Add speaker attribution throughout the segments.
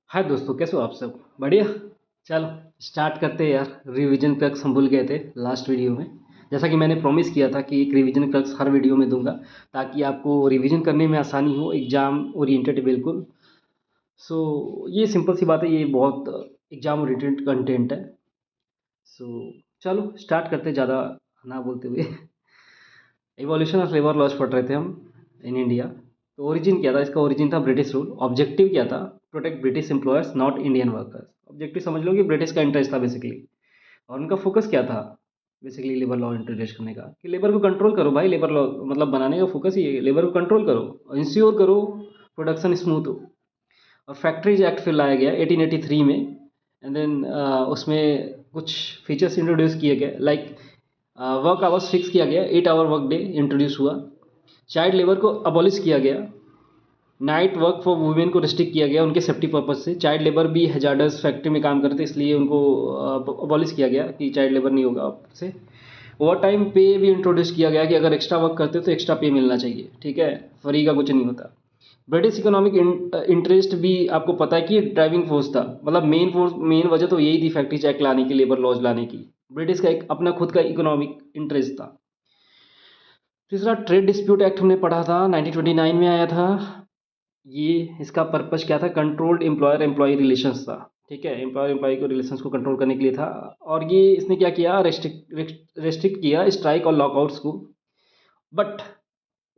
Speaker 1: हाय दोस्तों, कैसे हो आप सब? बढ़िया। चलो स्टार्ट करते हैं यार। रिवीजन क्रक्स हम भूल गए थे लास्ट वीडियो में। जैसा कि मैंने प्रॉमिस किया था कि एक रिवीजन क्रक्स हर वीडियो में दूंगा, ताकि आपको रिवीजन करने में आसानी हो, एग्जाम ओरिएंटेड बिल्कुल। सो ये सिंपल सी बात है, ये बहुत एग्जाम ओरिएंटेड कंटेंट है। सो चलो स्टार्ट करते, ज़्यादा ना बोलते हुए। इवोल्यूशन ऑफ लेबर लॉज पढ़ रहे थे हम इन इंडिया। तो ओरिजिन क्या था इसका? ओरिजिन था ब्रिटिश रूल। ऑब्जेक्टिव क्या था? Protect British employers not Indian workers. Objective समझ लो कि ब्रिटिश का इंटरेस्ट था बेसिकली। और उनका फोकस क्या था बेसिकली लेबर लॉ इंट्रोड्यूस करने का? कि लेबर को कंट्रोल करो भाई। लेबर लॉ मतलब बनाने का फोकस ही है, लेबर को कंट्रोल करो, इंश्योर करो प्रोडक्शन स्मूथ हो। और फैक्ट्रीज एक्ट फिर लाया गया 1883 में। एंड देन उसमें कुछ फीचर्स इंट्रोड्यूस किए गए, लाइक वर्क आवर्स फिक्स किया गया, 8 आवर वर्क डे इंट्रोड्यूस हुआ। चाइल्ड लेबर को अबॉलिश किया गया। नाइट वर्क फॉर वुमेन को रिस्ट्रिक्ट किया गया उनके सेफ्टी पर्पज से। चाइल्ड लेबर भी हैजार्डस फैक्ट्री में काम करते, इसलिए उनको अबॉलिश किया गया कि चाइल्ड लेबर नहीं होगा अब से। ओवर टाइम पे भी इंट्रोड्यूस किया गया कि अगर एक्स्ट्रा वर्क करते हो तो एक्स्ट्रा पे मिलना चाहिए, ठीक है? फ्री का कुछ नहीं होता। ब्रिटिश इकोनॉमिक इंटरेस्ट भी आपको पता है कि ड्राइविंग फोर्स था, मतलब मेन फोर्स, मेन वजह तो यही थी फैक्ट्रीज एक्ट लाने की, लेबर लॉज लाने की। ब्रिटिश का एक अपना खुद का इकोनॉमिक इंटरेस्ट था। तीसरा ट्रेड डिस्प्यूट एक्ट हमने पढ़ा था, 1929 में आया था। ये इसका पर्पस क्या था? कंट्रोल्ड एम्प्लॉयर एम्प्लॉय रिलेशंस था, ठीक है? एम्प्लॉयर एम्प्लॉय को रिलेशंस को कंट्रोल करने के लिए था। और ये इसने क्या किया? रेस्ट्रिक्ट किया स्ट्राइक और लॉकआउट्स को। बट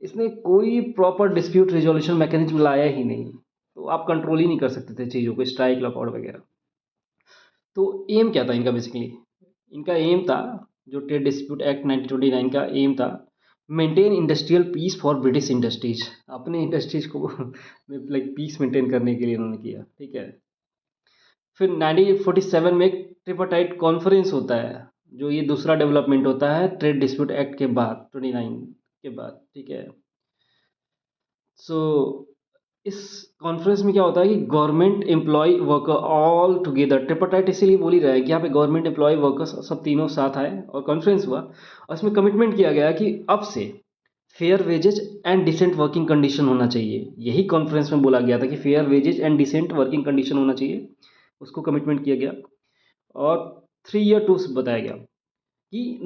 Speaker 1: इसने कोई प्रॉपर डिस्प्यूट रिजोल्यूशन मैकेनिज्म लाया ही नहीं, तो आप कंट्रोल ही नहीं कर सकते थे चीज़ों को, स्ट्राइक लॉकआउट वगैरह। तो एम क्या था इनका बेसिकली? इनका एम था, जो ट्रेड डिस्प्यूट एक्ट 1929 का एम था, maintain industrial peace for British industries. अपने इंडस्ट्रीज को लाइक पीस मेंटेन करने के लिए उन्होंने किया, ठीक है? फिर 1947 में एक ट्रिपाटाइट कॉन्फ्रेंस होता है, जो ये दूसरा डेवलपमेंट होता है ट्रेड डिस्प्यूट एक्ट के बाद, 29 के बाद, ठीक है? सो इस कॉन्फ्रेंस में क्या होता है कि government employ worker all together, tripartite इसीलिए बोल ही रहा है कि यहाँ पे गवर्नमेंट एम्प्लॉय वर्कर्स सब तीनों साथ आए और कॉन्फ्रेंस हुआ। और इसमें कमिटमेंट किया गया कि अब से fair wages and decent working condition होना चाहिए। यही कॉन्फ्रेंस में बोला गया था कि fair wages and decent working condition होना चाहिए, उसको कमिटमेंट किया गया। और 3 ईयर टूर्स बताया गया कि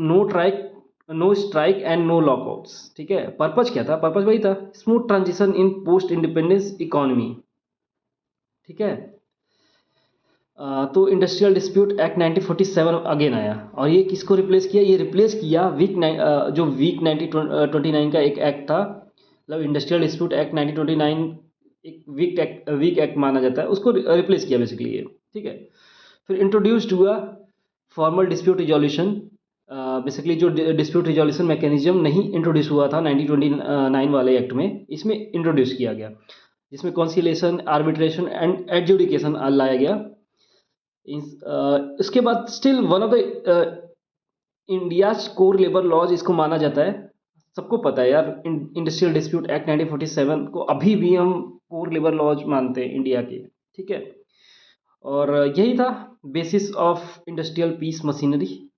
Speaker 1: no strike and no lockouts, ठीक है? पर्पज क्या था? पर्पज वही था, smooth transition in post independence economy, ठीक है? तो इंडस्ट्रियल डिस्प्यूट एक्ट 1947 अगेन आया, और ये किसको रिप्लेस किया? ये रिप्लेस किया जो वीक 1929 का एक एक्ट था, मतलब इंडस्ट्रियल डिस्प्यूट एक्ट 1929 एक वीक एक्ट माना जाता है, उसको रिप्लेस किया बेसिकली ये, ठीक है? फिर इंट्रोड्यूस्ड हुआ फॉर्मल डिस्प्यूट रिजोल्यूशन। बेसिकली जो डिस्प्यूट रिजोल्यूशन मैकेनिज्म नहीं इंट्रोड्यूस हुआ था 1929 वाले एक्ट में, इसमें इंट्रोड्यूस किया गया, जिसमें कॉन्सिलेशन, आर्बिट्रेशन एंड एडजुडिकेशन लाया गया। इसके बाद still one of the India core labour laws इसको माना जाता है। सबको पता है यार, इंडस्ट्रियल डिस्प्यूट एक्ट 1947 को अभी भी हम कोर लेबर लॉज मानते हैं इंडिया के, ठीक है? और यही था basis of industrial peace machinery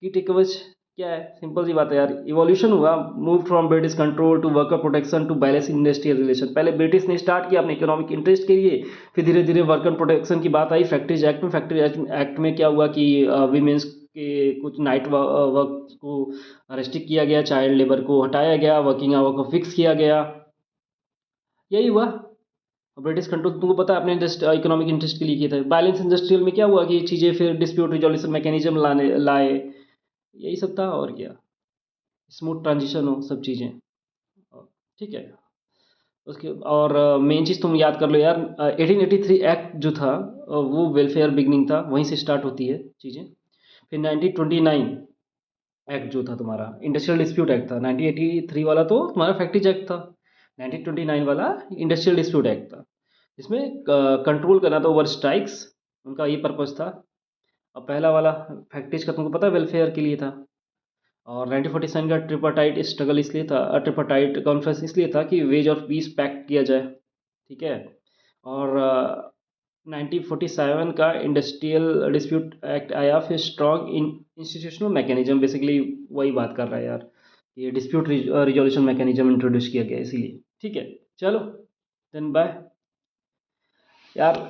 Speaker 1: की टेकअवेज। क्या है? सिंपल सी बात है यार, इवोल्यूशन हुआ, move from British control to worker protection to balance industrial relation. पहले ब्रिटिश ने स्टार्ट किया अपने इकोनॉमिक इंटरेस्ट के लिए, फिर धीरे धीरे वर्कर प्रोटेक्शन की बात आई फैक्ट्रीज एक्ट में। फैक्ट्री एक्ट में क्या हुआ कि वीमेंस के कुछ नाइट वर्क को रेस्ट्रिक्ट किया गया, चाइल्ड लेबर को हटाया गया, वर्किंग आवर को फिक्स किया गया। यही हुआ। ब्रिटिश कंट्रोल तुमको पता है अपने इकोनॉमिक इंटरेस्ट के लिए किए थे। बैलेंस इंडस्ट्रियल में क्या हुआ कि चीज़ें फिर डिस्प्यूट रिजोल्यूशन मैकेनिज्म लाए। यही सब था और क्या, स्मूथ ट्रांजिशन हो सब चीज़ें, ठीक है? उसके और मेन चीज़ तुम याद कर लो यार, 1883 एक्ट जो था, वो वेलफेयर बिगनिंग था, वहीं से स्टार्ट होती है चीज़ें। फिर 1929 एक्ट जो था तुम्हारा इंडस्ट्रियल डिस्प्यूट एक्ट था। 1983 वाला तो तुम्हारा फैक्ट्रीज एक्ट था, 1929 वाला इंडस्ट्रियल डिस्प्यूट एक्ट था, जिसमें कंट्रोल करना था ओवर स्ट्राइक्स, उनका ये पर्पज़ था। और पहला वाला फैक्ट्रीज का तुमको पता है वेलफेयर के लिए था। और 1947 का ट्रिपाटाइट स्ट्रगल इसलिए था, ट्रिपाटाइट कॉन्फ्रेंस इसलिए था कि वेज और पीस पैक्ट किया जाए, ठीक है? और 1947 का इंडस्ट्रियल डिस्प्यूट एक्ट आया, फिर स्ट्रॉन्ग इंस्टीट्यूशनल मैकेनिज्म, बेसिकली वही बात कर रहा है यार, ये डिस्प्यूट रिजोल्यूशन मैकेनिज्म इंट्रोड्यूस किया गया इसीलिए, ठीक है? चलो देन बाय यार।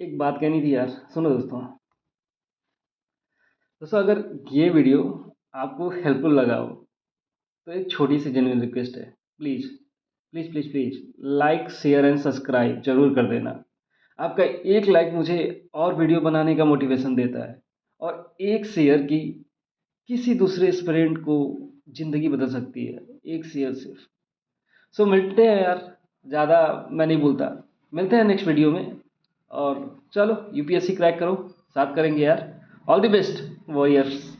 Speaker 1: एक बात कहनी थी यार, सुनो दोस्तों। दोस्तों अगर ये वीडियो आपको हेल्पफुल लगा हो तो एक छोटी सी जेन्युइन रिक्वेस्ट है, please please please please like share and subscribe जरूर कर देना। आपका एक लाइक मुझे और वीडियो बनाने का मोटिवेशन देता है, और एक शेयर की किसी दूसरे स्टूडेंट को ज़िंदगी बदल सकती है, एक शेयर सिर्फ। सो मिलते हैं यार, ज़्यादा मैं नहीं बोलता, मिलते हैं नेक्स्ट वीडियो में। और चलो यूपीएससी क्रैक करो, साथ करेंगे यार। All the best warriors.